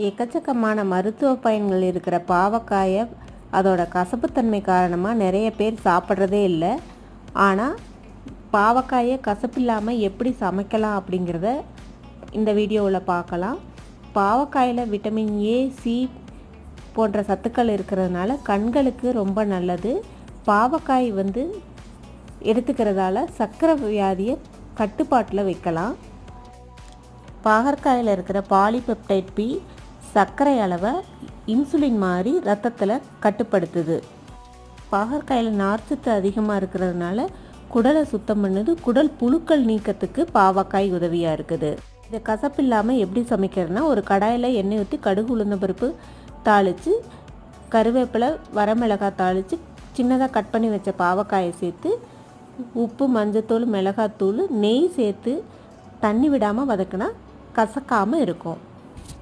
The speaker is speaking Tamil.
எக்கச்சக்கமான மருத்துவ பயன்கள் இருக்கிற பாவக்காயை அதோட கசப்புத்தன்மை காரணமாக நிறைய பேர் சாப்பிட்றதே இல்லை. ஆனால் பாவக்காயை கசப்பில்லாமல் எப்படி சமைக்கலாம் அப்படிங்கிறத இந்த வீடியோவில் பார்க்கலாம். பாவக்காயில் விட்டமின் ஏ, சி போன்ற சத்துக்கள் இருக்கிறதுனால கண்களுக்கு ரொம்ப நல்லது. பாவக்காய் எடுத்துக்கிறதால சர்க்கரை வியாதியை கட்டுப்பாட்டில் வைக்கலாம். பாகற்காயில் இருக்கிற பாலிபெப்டைட் பி சர்க்கரை அளவை இன்சுலின் மாதிரி ரத்தத்தில் கட்டுப்படுத்துது. பாகற்காயில் நார்ச்சத்து அதிகமாக இருக்கிறதுனால குடலை சுத்தம் பண்ணுது. குடல் புழுக்கள் நீக்கத்துக்கு பாவக்காய் உதவியாக இருக்குது. இதை கசப்பில்லாமல் எப்படி சமைக்கிறதுனா, ஒரு கடாயில் எண்ணெய் ஊற்றி கடுகு உளுந்த பருப்பு தாளித்து, கருவேப்பிலை, வரமிளகாய் தாளித்து, சின்னதாக கட் பண்ணி வச்ச பாவக்காயை சேர்த்து உப்பு, மஞ்சத்தூள், மிளகாத்தூள், நெய் சேர்த்து தண்ணி விடாமல் வதக்கினா கசக்காமல் இருக்கும்.